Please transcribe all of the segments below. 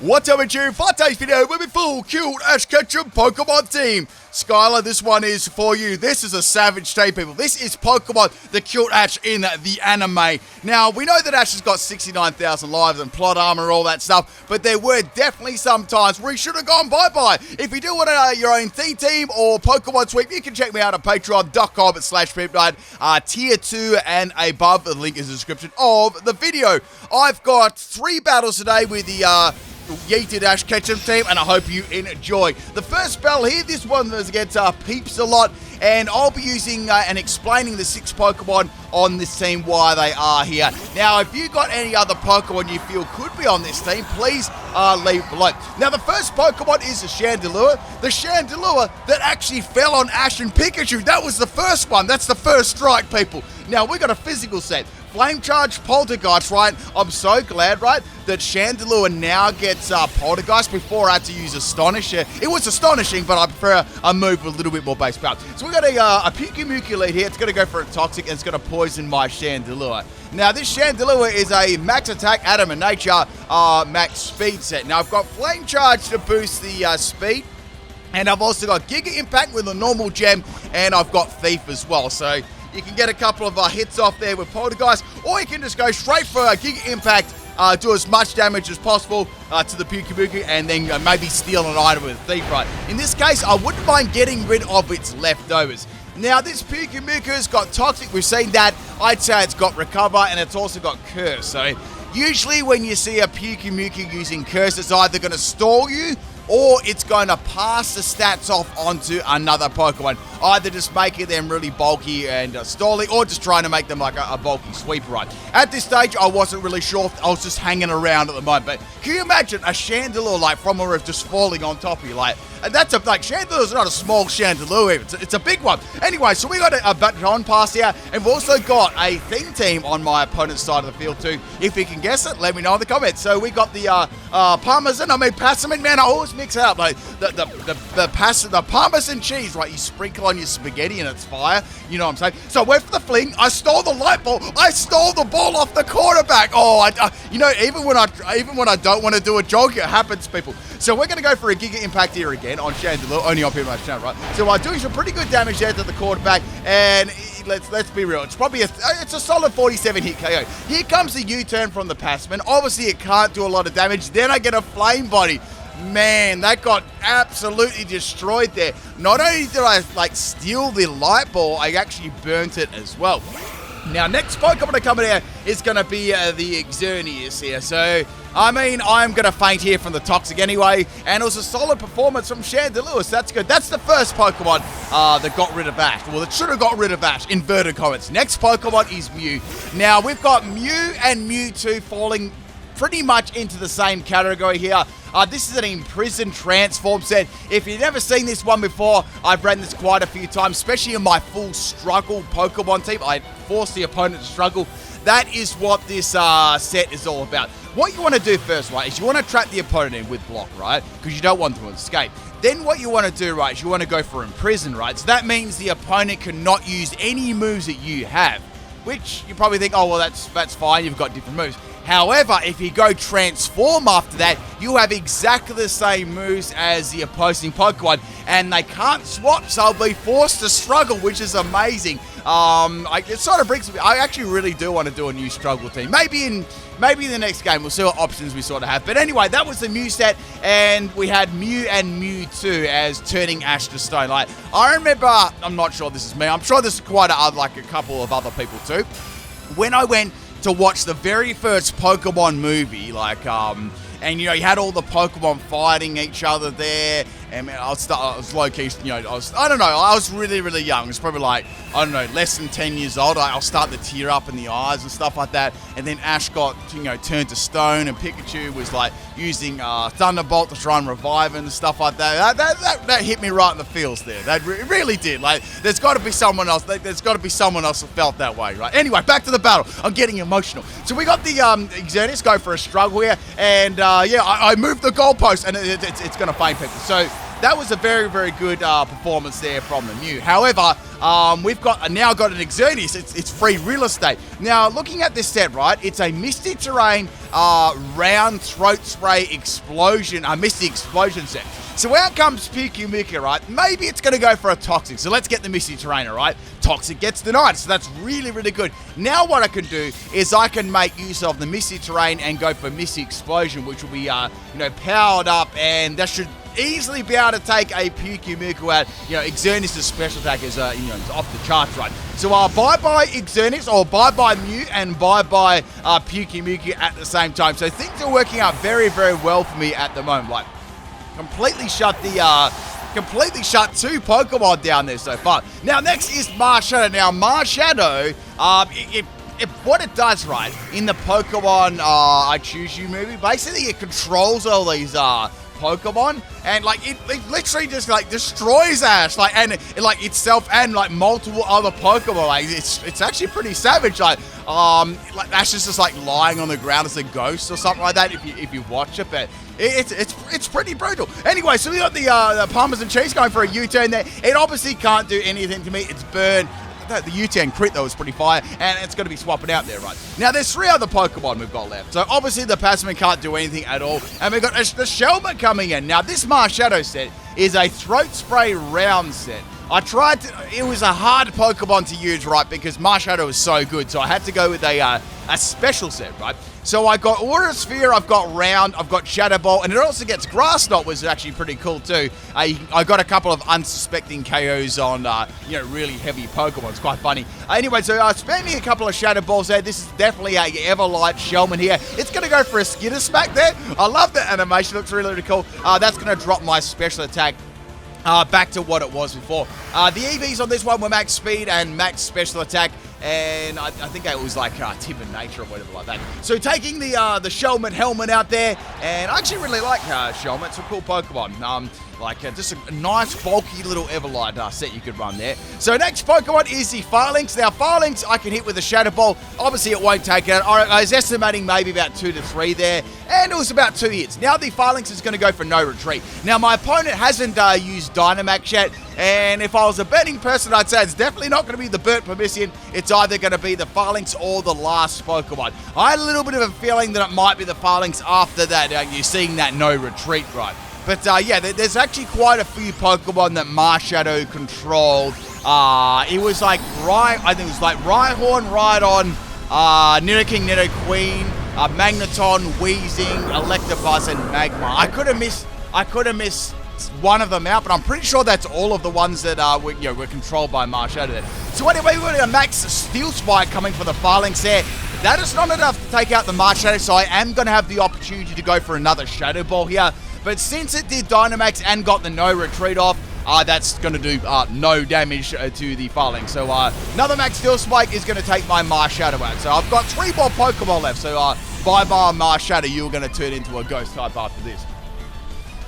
What's up, it's you? For today's video, we'll be full cute Ash Ketchum Pokemon team. Skylar, this one is for you. This is a savage day, people. This is Pokemon, the cute Ash in the anime. Now, we know that Ash has got 69,000 lives and plot armor, all that stuff, but there were definitely some times where he should have gone bye-bye. If you do want your own team or Pokemon sweep, you can check me out at patreon.com/PIMPNITE, tier 2 and above. The link is in the description of the video. I've got 3 battles today with the Yeeted Ash Ketchum team, and I hope you enjoy. The first battle here, this one is against Peepsalot, and I'll be using and explaining the 6 Pokemon on this team, why they are here. Now, if you got any other Pokemon you feel could be on this team, please leave below. Now, the first Pokemon is the Chandelure that actually fell on Ash and Pikachu. That was the first one. That's the first strike, people. Now, we got a physical set. Flame Charge, Poltergeist, right? I'm so glad, right, that Chandelure now gets Poltergeist. Before I had to use Astonish. It was astonishing, but I prefer a move with a little bit more base power. So we got a Pyukumuku lead here. It's going to go for a Toxic, and it's going to poison my Chandelure. Now, this Chandelure is a max attack, Adamant Nature, max speed set. Now, I've got Flame Charge to boost the speed. And I've also got Giga Impact with a normal gem, and I've got Thief as well. So you can get a couple of hits off there with Poltergeist, or you can just go straight for a Giga Impact, do as much damage as possible to the Pyukumuku, and then maybe steal an item with a Thief, right? In this case, I wouldn't mind getting rid of its leftovers. Now, this Pyukumuku's got Toxic. We've seen that. I'd say it's got Recover, and it's also got Curse. So usually when you see a Pyukumuku using Curse, it's either going to stall you, or it's going to pass the stats off onto another Pokemon, either just making them really bulky and stalling, or just trying to make them like a bulky sweeper, right? At this stage, I wasn't really sure. I was just hanging around at the moment. But can you imagine a Chandelure like from a roof just falling on top of you? Like, and that's Chandelure's not a small Chandelure, it's a big one. Anyway, so we got a baton pass here, and we've also got a theme team on my opponent's side of the field too. If you can guess it, let me know in the comments. So we got the Parmesan, man, I always mix it up. Like the Parmesan cheese, right? You sprinkle on your spaghetti and it's fire. You know what I'm saying? So I went for the fling. I stole the light ball. I stole the ball off the quarterback. Oh, you know, even when I don't want to do a jog, it happens, people. So we're going to go for a Giga Impact here again on Chandelure, only on PIMPNITE channel, right? So I'm doing some pretty good damage there to the quarterback, and let's be real, it's probably a solid 47 hit KO. Here comes the U-turn from the Passman. Obviously, it can't do a lot of damage. Then I get a Flame Body. Man, that got absolutely destroyed there. Not only did I steal the light ball, I actually burnt it as well. Now, next Pokemon to come in here is going to be the Xerneas here. So, I mean, I'm going to faint here from the Toxic anyway. And it was a solid performance from Chandelure, so that's good. That's the first Pokemon that got rid of Ash. Well, it should have got rid of Ash. Inverted comments. Next Pokemon is Mew. Now, we've got Mew and Mewtwo falling pretty much into the same category here. This is an Imprisoned Transform set. If you've never seen this one before, I've ran this quite a few times, especially in my full struggle Pokemon team. I force the opponent to struggle. That is what this set is all about. What you want to do first, right, is you want to trap the opponent in with block, right? Because you don't want them to escape. Then what you want to do, right, is you want to go for Imprison, right? So that means the opponent cannot use any moves that you have, which you probably think, oh, well, that's fine. You've got different moves. However, if you go Transform after that, you have exactly the same moves as the opposing Pokemon, and they can't swap, so they'll be forced to struggle, which is amazing. It sort of brings me. I actually really do want to do a new struggle team. Maybe in the next game, we'll see what options we sort of have. But anyway, that was the Mew set, and we had Mew and Mewtwo as turning Ash to stone. Like, I remember, I'm not sure this is me. I'm sure this is quite a couple of other people too. When I went to watch the very first Pokemon movie, and you know, you had all the Pokemon fighting each other there, and man, I was low-key, you know, I don't know, I was really, really young. It was probably I don't know, less than 10 years old. I'll start to tear up in the eyes and stuff like that, and then Ash got, you know, turned to stone, and Pikachu was using Thunderbolt to try and revive and stuff like that. That hit me right in the feels there. That really did. There's got to be someone else. There's got to be someone else that felt that way, right? Anyway, back to the battle. I'm getting emotional. So we got the Xerneas go for a struggle here, and yeah, I moved the goalpost, and it's going to faint people. So that was a very, very good performance there from the Mew. However, we've now got an Xerneas. It's free real estate. Now, looking at this set, right, it's a Misty Terrain round throat spray explosion, Misty Explosion set. So out comes Pikumuka, right? Maybe it's going to go for a Toxic. So let's get the Misty Terrain, all right? Toxic gets denied, so that's really, really good. Now what I can do is I can make use of the Misty Terrain and go for Misty Explosion, which will be, powered up, and that should easily be able to take a Pikumuka out. Xerneas' special attack is, off the charts, right? So bye-bye Xerneas, or bye-bye Mew, and bye-bye Pikumuka at the same time. So things are working out very, very well for me at the moment. Like, completely shut two Pokemon down there so far. Now, next is Marshadow. Now, Marshadow, what it does, right, in the Pokemon I Choose You movie, basically it controls all these Pokemon, and it literally just destroys Ash, and itself and multiple other Pokemon. It's actually pretty savage. Ash is just lying on the ground as a ghost or something like that if you watch it, but it's pretty brutal. Anyway, so we got the Parmesan cheese going for a U-turn there. It obviously can't do anything to me. It's burned. The U-turn crit, though, was pretty fire, and it's going to be swapping out there, right? Now, there's 3 other Pokemon we've got left. So, obviously, the Passman can't do anything at all, and we've got the Shelmet coming in. Now, this Marshadow set is a Throat Spray round set. It was a hard Pokemon to use, right, because Marshadow was so good, so I had to go with a special set, right? So I got Aura Sphere, I've got Round, I've got Shadow Ball, and it also gets Grass Knot, which is actually pretty cool too. I got a couple of unsuspecting KOs on, really heavy Pokemon. It's quite funny. Anyway, so spamming a couple of Shadow Balls there. This is definitely a Everlight Shelmet here. It's going to go for a Skitter Smack there. I love that animation. Looks really, really cool. That's going to drop my special attack back to what it was before. The EVs on this one were max speed and max special attack, and I think it was Timid Nature or whatever like that. So taking the Shelmet helmet out there, and I actually really like Shelmet. It's a cool Pokemon. Just a nice bulky little Everlight set you could run there. So next Pokemon is the Phalanx. Now Phalanx I can hit with a Shadow Ball. Obviously it won't take it. I was estimating maybe about 2 to 3 there, and it was about 2 hits. Now the Phalanx is going to go for no retreat. Now my opponent hasn't used Dynamax yet, and if I was a betting person, I'd say it's definitely not going to be the Burt Permission. It's either going to be the Phalanx or the last Pokemon. I had a little bit of a feeling that it might be the Phalanx after that. You're seeing that no retreat, right? But there's actually quite a few Pokemon that Marshadow controlled. It was I think it was Rhyhorn, Rhydon, Nidoking, Nidoqueen, Magneton, Weezing, Electabuzz, and Magmar. I could have missed one of them out, but I'm pretty sure that's all of the ones that were controlled by Marshadow there. So anyway, we've got a Max Steel Spike coming for the Phalanx there. That is not enough to take out the Marshadow, so I am going to have the opportunity to go for another Shadow Ball here. But since it did Dynamax and got the no retreat off, that's going to do no damage to the Phalanx. So another Max Steel Spike is going to take my Marshadow out. So I've got 3 more Pokemon left. So bye-bye Marshadow, you're going to turn into a Ghost type after this.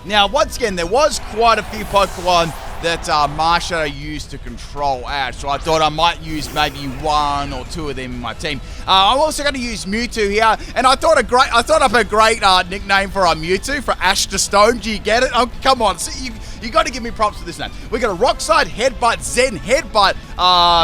Now, once again, there was quite a few Pokemon that Marshadow used to control Ash, so I thought I might use maybe 1 or 2 of them in my team. I'm also going to use Mewtwo here, and I thought up a great nickname for our Mewtwo, for Ash to Stone. Do you get it? Oh, come on, see, you got to give me props for this name. We got a Rock Slide, Headbutt, Zen, Headbutt,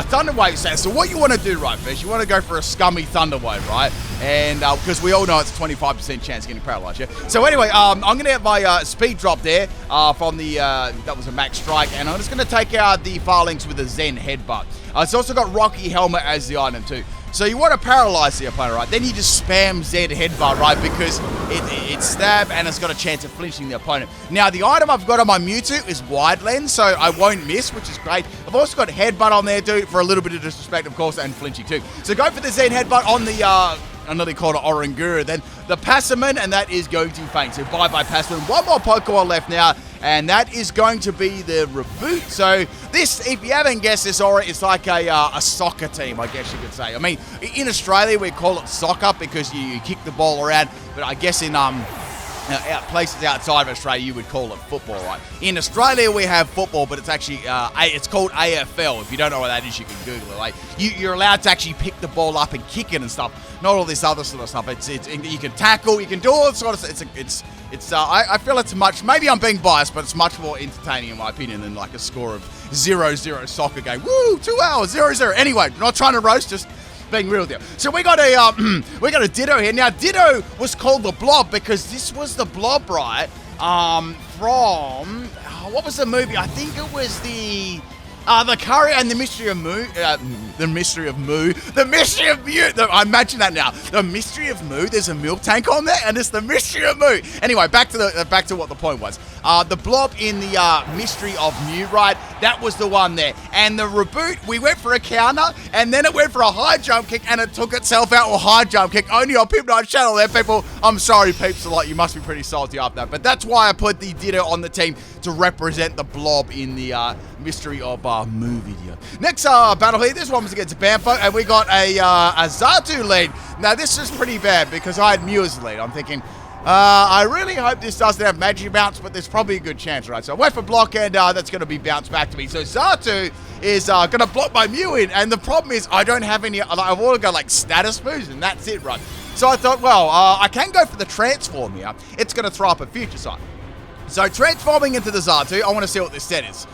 Thunder Wave. So what you want to do, right, Fish? You want to go for a scummy Thunder Wave, right? And because we all know it's a 25% chance of getting paralyzed, yeah? So anyway, I'm going to get my speed drop there from the, that was a Max Strike, and I'm just going to take out the Phalanx with a Zen Headbutt. It's also got Rocky Helmet as the item too. So you want to paralyze the opponent, right? Then you just spam Z Headbutt, right? Because it's stab and it's got a chance of flinching the opponent. Now, the item I've got on my Mewtwo is Wide Lens, so I won't miss, which is great. I've also got Headbutt on there, too, for a little bit of disrespect, of course, and flinching, too. So go for the Z Headbutt on the, I nearly called it Oranguru. Then the Passaman, and that is going to faint. So bye-bye Passaman. One more Pokemon left now, and that is going to be the Reboot. So this, if you haven't guessed this already, it's like a soccer team, I guess you could say. I mean, in Australia, we call it soccer because you kick the ball around, but I guess in places outside of Australia, you would call it football, right? In Australia, we have football, but it's actually, it's called AFL. If you don't know what that is, you can Google it. Like, you're allowed to actually pick the ball up and kick it and stuff, not all this other sort of stuff. You can tackle, you can do all sort of, I feel it's much, maybe I'm being biased, but it's much more entertaining in my opinion than like a score of 0-0 soccer game. Woo, 2 hours, 0-0. Anyway, not trying to roast, just being real there. So we got a Ditto here. Now, Ditto was called the Blob because this was the Blob, right? From what was the movie? I think it was the Courier and the Mystery of Moo. The Mystery of Moo. The Mystery of Mew. I imagine that now. The Mystery of Moo. There's a milk tank on there, and it's the Mystery of Moo. Anyway, back to what the point was. The Blob in the Mystery of Mew, right? That was the one there. And the reboot, we went for a counter, and then it went for a high jump kick, and it took itself out with a high jump kick. Only on PIMPNITE channel there, people. I'm sorry, Peepsalot. You must be pretty salty up there. But that's why I put the Ditto on the team to represent the Blob in the Mystery of Moo video. Next battle here, this one was against Bamfo, and we got a Xatu lead. Now, this is pretty bad because I had Mew as the lead. I'm thinking, I really hope this doesn't have magic bounce, but there's probably a good chance, right? So I went for block, and that's going to be bounced back to me. So Xatu is going to block my Mew in, and the problem is I don't have any, I've all got like status moves, and that's it, right? So I thought, well, I can go for the transform here. It's going to throw up a future sight. So transforming into the Xatu, I want to see what this set is.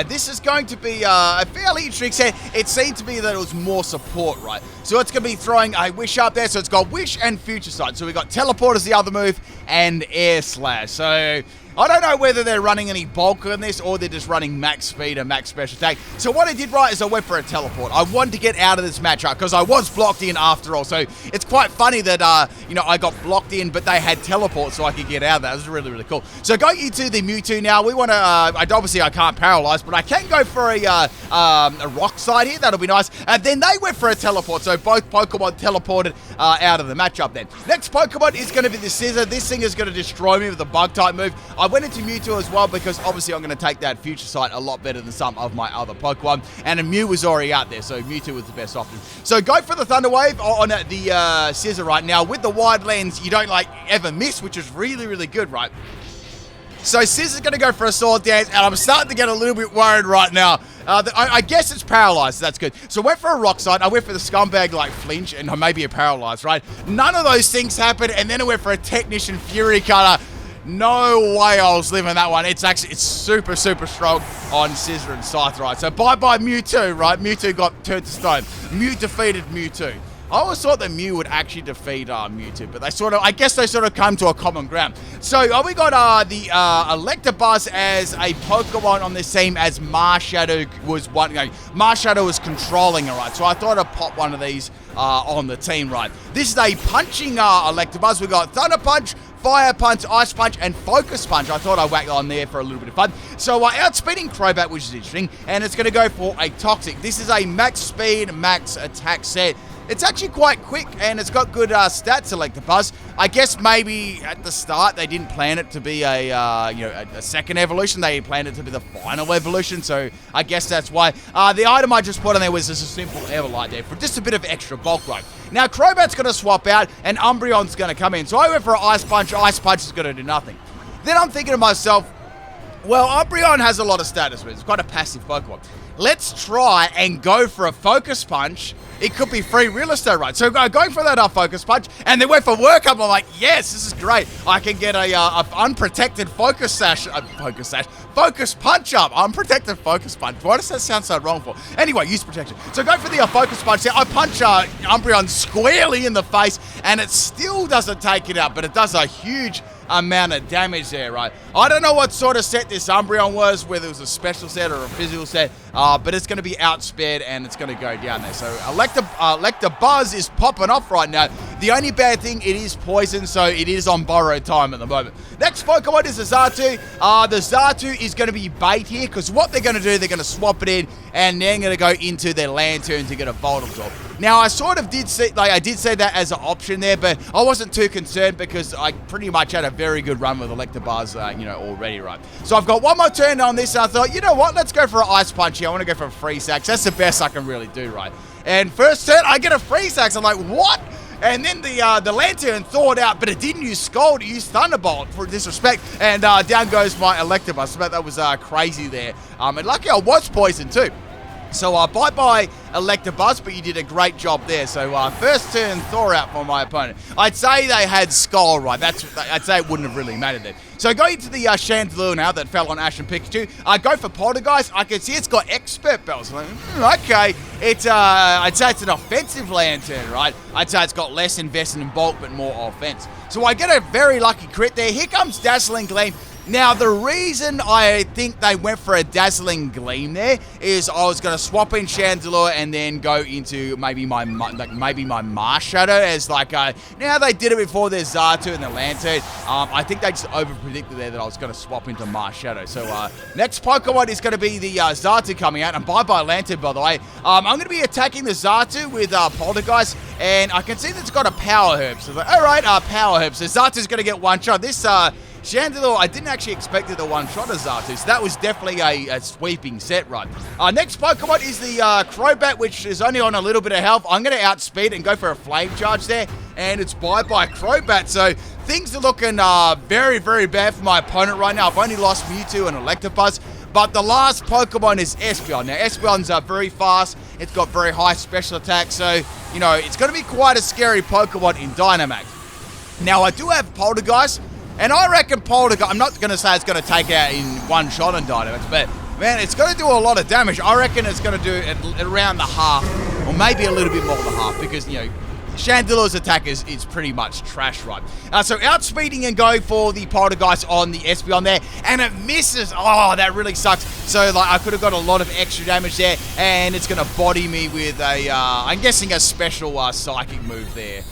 This is going to be a fairly interesting set. It seemed to be that it was more support, right? So it's going to be throwing a Wish up there. So it's got Wish and Future Sight. So we got Teleport as the other move and Air Slash. So I don't know whether they're running any bulk on this or they're just running max speed and max special attack. So what I did right is I went for a teleport. I wanted to get out of this matchup because I was blocked in after all. So it's quite funny that, I got blocked in, but they had teleport so I could get out of that. It was really, really cool. So going into the Mewtwo now, we want to, obviously I can't paralyze, but I can go for a rock slide here. That'll be nice. And then they went for a teleport. So both Pokemon teleported out of the matchup then. Next Pokemon is going to be the Scissor. This thing is going to destroy me with a bug type move. I went into Mewtwo as well because obviously I'm going to take that Future Sight a lot better than some of my other Pokemon. And a Mew was already out there, so Mewtwo was the best option. So go for the Thunder Wave on the Scissor right now. With the wide lens, you don't like ever miss, which is really, really good, right? So Scissor's going to go for a Sword Dance, and I'm starting to get a little bit worried right now. I guess it's paralyzed. So that's good. So I went for a Rock Slide. I went for the Scumbag like flinch, and maybe a paralyzed, right? None of those things happened, and then I went for a Technician Fury Cutter. No way I was living that one. It's super, super strong on Scissor and Scythe, right? So bye-bye Mewtwo, right? Mewtwo got turned to stone. Mew defeated Mewtwo. I always thought that Mew would actually defeat Mewtwo, but I guess they sort of come to a common ground. So we got the Electabuzz as a Pokemon on this team as Marshadow was one. Marshadow was controlling it, right? So I thought I'd pop one of these on the team, right? This is a punching Electabuzz. We got Thunder Punch, Fire Punch, Ice Punch, and Focus Punch. I thought I'd whack on there for a little bit of fun. So outspeeding Crobat, which is interesting, and it's going to go for a Toxic. This is a max speed, max attack set. It's actually quite quick, and it's got good stats, Electabuzz. I guess maybe at the start they didn't plan it to be a second evolution. They planned it to be the final evolution, so I guess that's why. The item I just put on there was just a simple Everlight there for just a bit of extra bulk right. Now Crobat's going to swap out, and Umbreon's going to come in. So I went for an Ice Punch. Ice Punch is going to do nothing. Then I'm thinking to myself, well, Umbreon has a lot of status moves. It's quite a passive Pokemon. Let's try and go for a Focus Punch. It could be free real estate, right? So going for that Focus Punch, and then went for Work Up. I'm like, yes, this is great. I can get a unprotected Focus Punch up. Unprotected Focus Punch. Why does that sound so wrong for? Anyway, use protection. So go for the Focus Punch there. I punch Umbreon squarely in the face, and it still doesn't take it out, but it does a huge amount of damage there, right? I don't know what sort of set this Umbreon was, whether it was a special set or a physical set, but it's going to be outspared and it's going to go down there. So Electabuzz is popping off right now. The only bad thing, it is poison, so it is on borrowed time at the moment. Next Pokemon is the Xatu. The Xatu is going to be bait here, because what they're going to do, they're going to swap it in, and they're going to go into their Lantern to get a Volt Absorb. Now, I sort of did say, I did say that as an option there, but I wasn't too concerned because I pretty much had a very good run with Electabuzz, already, right? So I've got one more turn on this, and I thought, you know what, let's go for an Ice Punch here. I want to go for a Freeze Sax. That's the best I can really do, right? And first turn, I get a Freeze Sax. I'm like, what? And then the Lantern thawed out, but it didn't use Scald, it used Thunderbolt for disrespect. And down goes my Electabuzz. But that was crazy there. And lucky I was poisoned too. So bye-bye Electabuzz, but you did a great job there. So first turn Thor out for my opponent. I'd say they had Skull right. I'd say it wouldn't have really mattered then. So going to the Chandelure now that fell on Ash and Pikachu. Go for Poltergeist. I can see it's got Expert Bells. Okay, it's I'd say it's an offensive Lantern, right? I'd say it's got less invested in bulk but more offense. So I get a very lucky crit there. Here comes Dazzling Gleam. Now, the reason I think they went for a Dazzling Gleam there is I was going to swap in Chandelure and then go into maybe my Marshadow as now they did it before there's Xatu and the Lantern. I think they just over-predicted there that I was going to swap into Marshadow. So, next Pokemon is going to be the Xatu coming out. And bye-bye Lantern, by the way. I'm going to be attacking the Xatu with Poltergeist, and I can see that it's got a Power Herb. So, alright, Power Herb. So, Xatu's going to get one shot. This, Chandelure, I didn't actually expect it to one-shot a Xatu, so that was definitely a sweeping set run. Next Pokemon is the Crobat, which is only on a little bit of health. I'm going to outspeed and go for a Flame Charge there, and it's bye-bye Crobat. So things are looking very, very bad for my opponent right now. I've only lost Mewtwo and Electabuzz, but the last Pokemon is Espeon. Now, Espeon's very fast. It's got very high special attack, so, you know, it's going to be quite a scary Pokemon in Dynamax. Now, I do have Poltergeist, and I reckon Poltergeist, I'm not going to say it's going to take out in one shot on Dynamax, but, man, it's going to do a lot of damage. I reckon it's going to do it around the half, or maybe a little bit more than half, because, you know, Chandelure's attack is pretty much trash, right? So outspeeding and going for the Poltergeist on the Espeon there, and it misses. Oh, that really sucks. So, like, I could have got a lot of extra damage there, and it's going to body me with a, I'm guessing a special Psychic move there.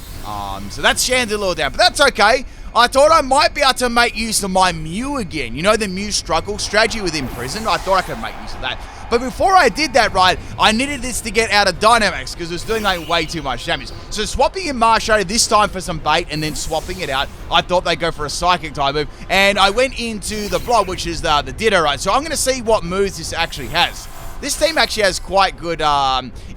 So that's Chandelure down, but that's okay. I thought I might be able to make use of my Mew again. You know, the Mew struggle strategy with Imprisoned? I thought I could make use of that. But before I did that, right, I needed this to get out of Dynamax because it was doing, like, way too much damage. So swapping in Marshadow this time for some bait and then swapping it out, I thought they'd go for a Psychic type move. And I went into the Blob, which is the Ditto, right? So I'm going to see what moves this actually has. This team actually has quite good,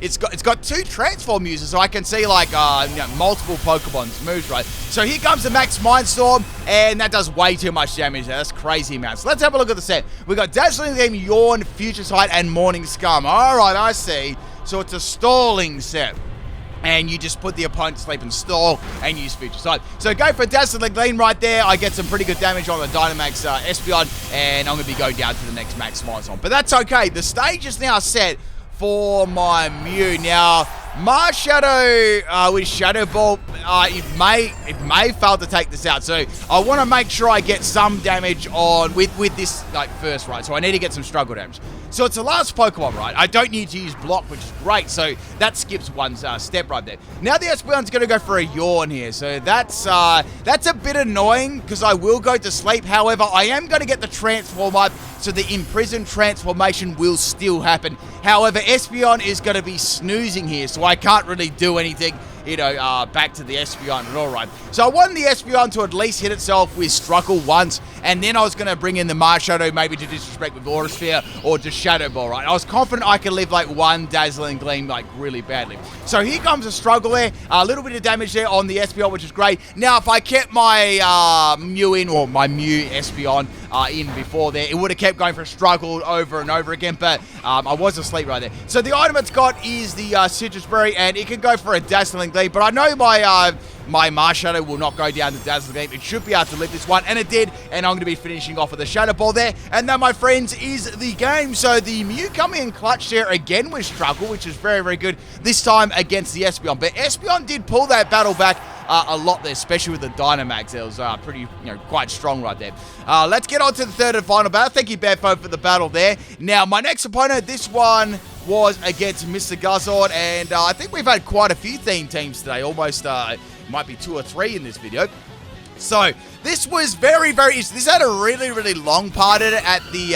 it's got two transform users, so I can see, like, you know, multiple Pokemon's moves, right? So here comes the Max Mindstorm, and that does way too much damage there. That's crazy amount. So let's have a look at the set. We've got Dazzling Gleam, Yawn, Future Sight, and Morning Scum. All right, I see. So it's a stalling set. And you just put the opponent to sleep and stall and use Future Sight. So go for Dazzling Gleam right there. I get some pretty good damage on the Dynamax Espeon, and I'm going to be going down to the next Max Mindstorm. But that's okay. The stage is now set for my Mew. Now, Marshadow with Shadow Ball, it may fail to take this out. So I want to make sure I get some damage on with this, like, first, right? So I need to get some struggle damage. So it's the last Pokemon, right? I don't need to use Block, which is great. So that skips one step right there. Now the Espeon's going to go for a Yawn here. So that's a bit annoying because I will go to sleep. However, I am going to get the Transform up, so the Imprisoned transformation will still happen. However, Espeon is going to be snoozing here, so I can't really do anything, you know, back to the Espeon at all, right? So I wanted the Espeon to at least hit itself with Struggle once, and then I was going to bring in the Marshadow maybe to disrespect with Aura Sphere or just Shadow Ball, right? I was confident I could live, like, one Dazzling Gleam, like, really badly. So here comes a Struggle there, a little bit of damage there on the Espeon, which is great. Now, if I kept my Mew in, or my Mew Espeon in before there, it would have kept going for a Struggle over and over again, but I was asleep right there. So the item it's got is the Citrus Berry, and it can go for a Dazzling Gleam, but I know my Marshadow will not go down to Dazzling Gleam. It should be able to live this one, and it did, and I'm going to be finishing off with a Shadow Ball there, and that, my friends, is the game. So the Mew coming in clutch there again with Struggle, which is very, very good, this time against the Espeon, but Espeon did pull that battle back a lot there, especially with the Dynamax. It was pretty, you know, quite strong right there. Let's get on to the third and final battle. Thank you, Bamfo, for the battle there. Now, my next opponent, this one was against Mr. Guzzlord, and I think we've had quite a few theme teams today, almost, might be 2 or 3 in this video. So, this was very, this had a really, really long part in it at the,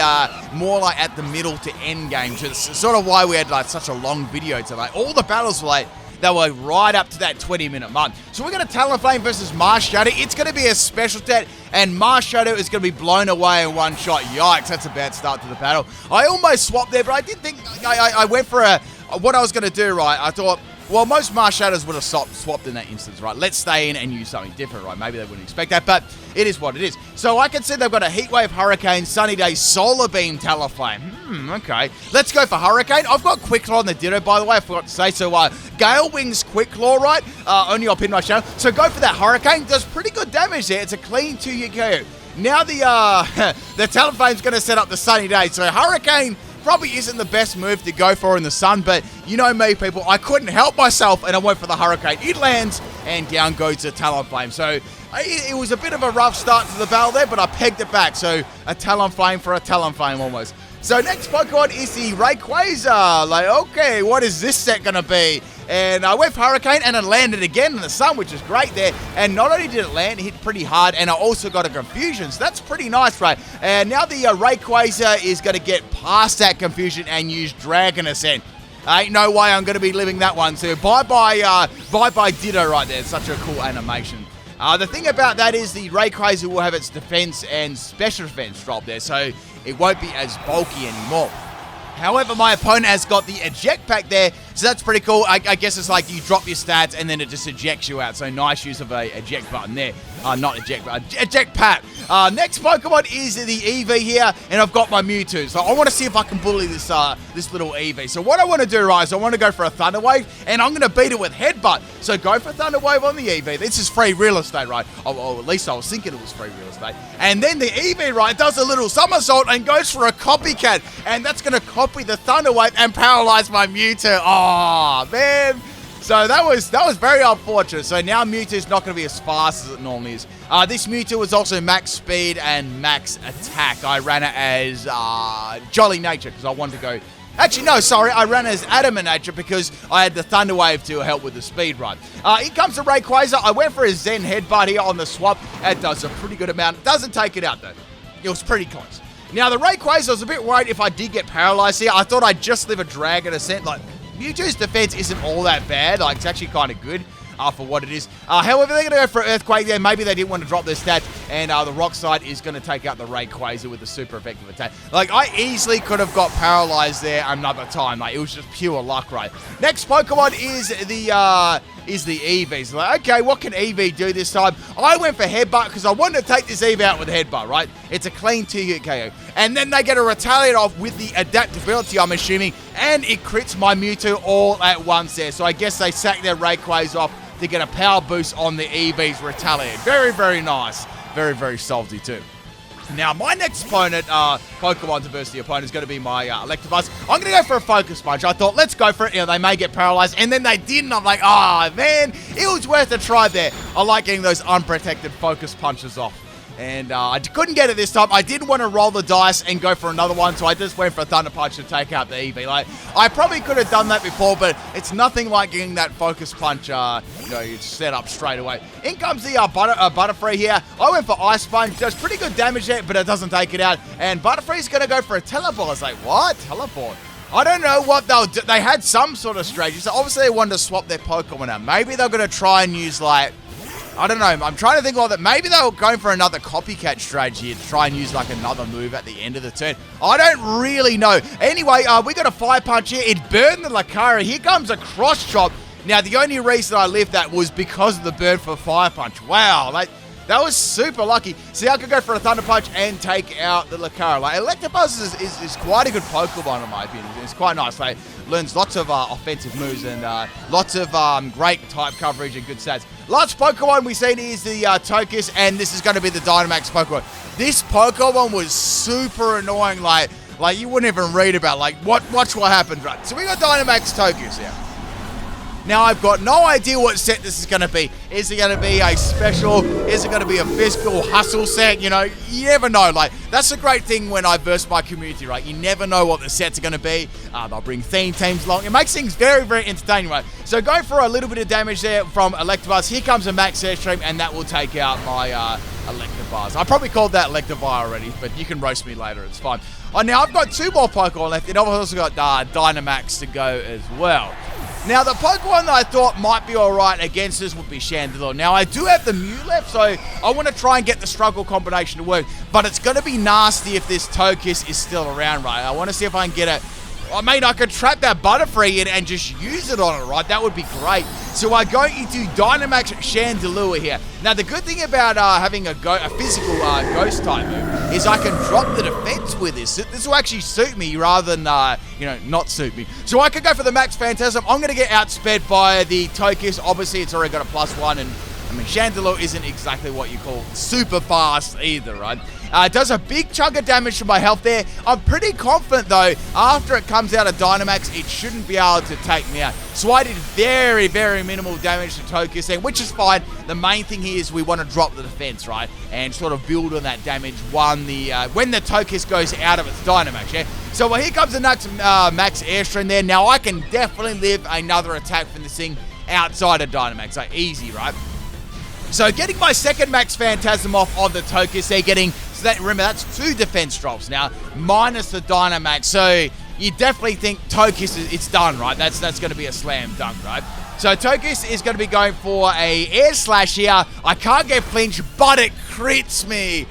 more like at the middle to end game. So it's sort of why we had, like, such a long video today. All the battles were, like, they were right up to that 20-minute mark. So we're going to Talonflame versus Marshadow. It's going to be a special set, and Marshadow is going to be blown away in one shot. Yikes, that's a bad start to the battle. I almost swapped there, but I did think, I went for what I was going to do, right? I thought, Well, most Marshadows would have swapped in that instance, right? Let's stay in and use something different, right? Maybe they wouldn't expect that, but it is what it is. So I can see they've got a Heatwave, Hurricane, Sunny Day, Solar Beam, Talonflame. Okay. Let's go for Hurricane. I've got Quick Claw on the Ditto, by the way, I forgot to say. So Gale Wings Quick Claw, right? Only on Pin My Shadow. So go for that Hurricane. Does pretty good damage there. It's a clean 2-hit KO. Now the Talonflame's going to set up the Sunny Day. So Hurricane probably isn't the best move to go for in the sun, but you know me, people, I couldn't help myself, and I went for the Hurricane. It lands, and down goes the Talonflame. So it was a bit of a rough start to the battle there, but I pegged it back. So a Talonflame for a Talonflame almost. So next Pokemon is the Rayquaza. Like, okay, what is this set going to be? And I went for Hurricane, and it landed again in the sun, which is great there. And not only did it land, it hit pretty hard, and I also got a Confusion. So that's pretty nice, right? And now the Rayquaza is going to get past that Confusion and use Dragon Ascent. Ain't no way I'm going to be living that one. So bye-bye Ditto right there. It's such a cool animation. The thing about that is the Rayquaza will have its defense and special defense drop there, so it won't be as bulky anymore. However, my opponent has got the eject pack there, so that's pretty cool. I guess it's like you drop your stats and then it just ejects you out. So nice use of a eject button there. Not eject, but eject pack. Next Pokemon is the Eevee here, and I've got my Mewtwo. So I want to see if I can bully this little Eevee. So what I want to do, right, is I want to go for a Thunder Wave, and I'm going to beat it with Headbutt. So go for Thunder Wave on the Eevee. This is free real estate, right? Oh, at least I was thinking it was free real estate. And then the Eevee, right, does a little somersault and goes for a Copycat, and that's going to copy the Thunder Wave and paralyze my Mewtwo. Oh, man. So that was very unfortunate. So now Mewtwo's not going to be as fast as it normally is. This Mewtwo was also max speed and max attack. I ran it as Jolly Nature because I wanted to go... Actually, no, sorry. I ran as Adamant Nature because I had the Thunder Wave to help with the speed run. Here comes the Rayquaza. I went for a Zen Headbutt here on the swap. It does a pretty good amount. It doesn't take it out, though. It was pretty close. Now, the Rayquaza, I was a bit worried if I did get paralyzed here. I thought I'd just live a Dragon Ascent. Like, Mewtwo's defense isn't all that bad. Like, it's actually kind of good for what it is. However, they're going to go for Earthquake there. Maybe they didn't want to drop their stats. And the Rock Slide is going to take out the Rayquaza with a super effective attack. Like, I easily could have got paralyzed there another time. Like, it was just pure luck, right? Next Pokemon is the Eevee. So, like, okay, what can Eevee do this time? I went for Headbutt because I wanted to take this Eevee out with Headbutt, right? It's a clean 2-hit KO. And then they get to retaliate off with the adaptability, I'm assuming, and it crits my Mewtwo all at once there. So I guess they sack their Rayquaza off to get a power boost on the Eevee's retaliate. Very, very nice. Very, very salty too. Now, my next opponent, Pokemon Diversity opponent, is going to be my Electabuzz. I'm going to go for a Focus Punch. I thought, let's go for it. You know, they may get paralyzed. And then they didn't. I'm like, oh, man, it was worth a try there. I like getting those unprotected Focus Punches off. And I couldn't get it this time. I didn't want to roll the dice and go for another one, so I just went for a Thunder Punch to take out the Eevee. Like, I probably could have done that before, but it's nothing like getting that Focus Punch, you set up straight away. In comes the Butterfree here. I went for Ice Sponge. Does pretty good damage there, but it doesn't take it out. And Butterfree's going to go for a Teleport. I was like, what? Teleport? I don't know what they'll do. They had some sort of strategy, so obviously they wanted to swap their Pokemon out. Maybe they're going to try and use, like... I don't know. I'm trying to think of that. Maybe they were going for another copycat strategy to try and use like another move at the end of the turn. I don't really know. Anyway, we got a Fire Punch here. It burned the Lucario. Here comes a Cross Chop. Now, the only reason I lived that was because of the burn for Fire Punch. Wow. That was super lucky. See, I could go for a Thunder Punch and take out the Lucario. Like, Electabuzz is quite a good Pokemon, in my opinion. It's quite nice. Like, learns lots of offensive moves and lots of great type coverage and good stats. Last Pokemon we seen is the Tokus, and this is going to be the Dynamax Pokemon. This Pokemon was super annoying. Like you wouldn't even read about. Like, watch what happened, right? So we got Dynamax Tokus here. Now, I've got no idea what set this is going to be. Is it going to be a special? Is it going to be a physical hustle set? You know, you never know. Like, that's the great thing when I verse my community, right? You never know what the sets are going to be. They'll bring theme teams along. It makes things very, very entertaining, right? So, going for a little bit of damage there from Electabuzz. Here comes a Max Airstream, and that will take out my Electabuzz. I probably called that Electabuzz already, but you can roast me later. It's fine. Oh, now, I've got 2 more Pokemon left, and I've also got Dynamax to go as well. Now, the Pokemon that I thought might be alright against this would be Chandelure. Now, I do have the Mew left, so I want to try and get the struggle combination to work. But it's going to be nasty if this Tokus is still around, right? I want to see if I can get it I mean, I could trap that Butterfree in and just use it on it, right? That would be great. So I go into Dynamax Chandelure here. Now, the good thing about having a physical ghost type move is I can drop the defense with this. This will actually suit me rather than, not suit me. So I could go for the Max Phantasm. I'm going to get outsped by the Togekiss. Obviously, it's already got a +1, and I mean, Chandelure isn't exactly what you call super fast either, right? It does a big chunk of damage to my health there. I'm pretty confident, though, after it comes out of Dynamax, it shouldn't be able to take me out. So I did very, very minimal damage to Togekiss there, which is fine. The main thing here is we want to drop the defense, right? And sort of build on that damage when the Togekiss goes out of its Dynamax, yeah? So well, here comes the Max Airstream there. Now, I can definitely live another attack from this thing outside of Dynamax. Like, easy, right? So getting my second Max Phantasm off on the Togekiss, they're getting, so that, remember, that's 2 defense drops now, minus the Dynamax. So you definitely think Togekiss, it's done, right? That's going to be a slam dunk, right? So Togekiss is going to be going for a Air Slash here. I can't get flinch, but it crits me.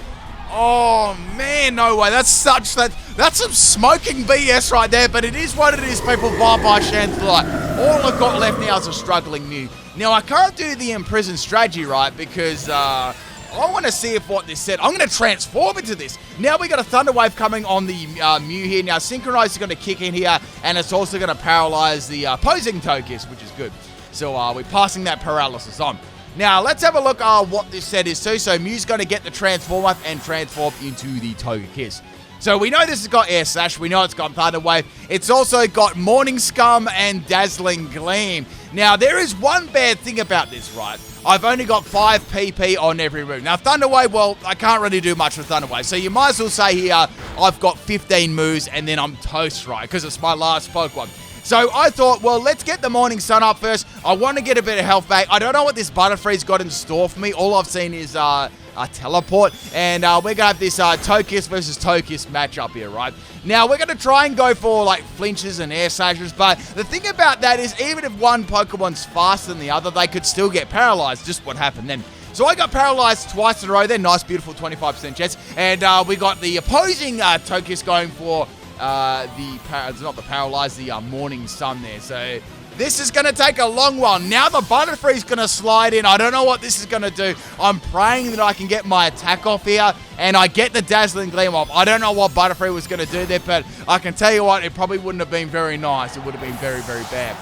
Oh, man, no way. That's some smoking BS right there, but it is what it is, people. Bye-bye, Chandelure. All I've got left now is a struggling Mew. Now, I can't do the Imprison strategy, right, because I want to see if what this said. I'm going to transform into this. Now we got a Thunder Wave coming on the Mew here. Now, Synchronize is going to kick in here, and it's also going to paralyze the opposing Togekiss, which is good. So we're passing that paralysis on. Now, let's have a look what this set is too. So, Mew's going to get the Transform up and transform into the Togekiss. So, we know this has got Air Slash. We know it's got Thunder Wave. It's also got Morning Scum and Dazzling Gleam. Now, there is one bad thing about this, right? I've only got 5 PP on every move. Now, Thunder Wave, well, I can't really do much with Thunder Wave. So, you might as well say here, I've got 15 moves and then I'm toast, right? Because it's my last Pokemon. So I thought, well, let's get the Morning Sun up first. I want to get a bit of health back. I don't know what this Butterfree's got in store for me. All I've seen is a teleport. And we're going to have this Togekiss versus Togekiss matchup here, right? Now, we're going to try and go for, like, flinches and air slashes. But the thing about that is, even if one Pokemon's faster than the other, they could still get paralyzed. Just what happened then. So I got paralyzed twice in a row there. Nice, beautiful 25% chance. And we got the opposing Togekiss going for... it's not the Paralyze, the Morning Sun there. So this is going to take a long while. Now the Butterfree's going to slide in. I don't know what this is going to do. I'm praying that I can get my attack off here and I get the Dazzling Gleam off. I don't know what Butterfree was going to do there, but I can tell you what, it probably wouldn't have been very nice. It would have been very, very bad.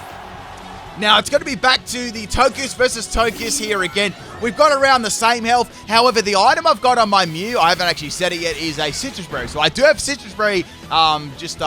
Now, it's going to be back to the Togekiss versus Togekiss here again. We've got around the same health. However, the item I've got on my Mew, I haven't actually said it yet, is a Citrus Berry. So I do have Citrus Berry just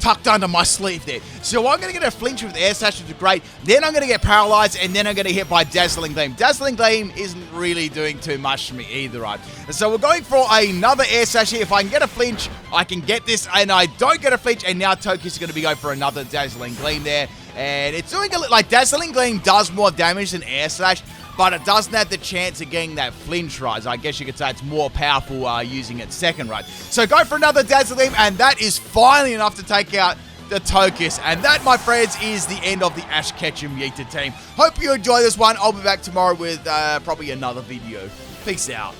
tucked under my sleeve there. So I'm going to get a flinch with Air Slash, which is great. Then I'm going to get paralyzed, and then I'm going to hit by Dazzling Gleam. Dazzling Gleam isn't really doing too much to me either, right? So we're going for another Air Slash here. If I can get a flinch, I can get this, and I don't get a flinch, and now Togekiss is going to be going for another Dazzling Gleam there. And it's doing a little, like, Dazzling Gleam does more damage than Air Slash, but it doesn't have the chance of getting that flinch rise. I guess you could say it's more powerful using it second right. So go for another Dazzling Gleam, and that is finally enough to take out the Togekiss. And that, my friends, is the end of the Ash Ketchum Yeeter team. Hope you enjoy this one. I'll be back tomorrow with probably another video. Peace out.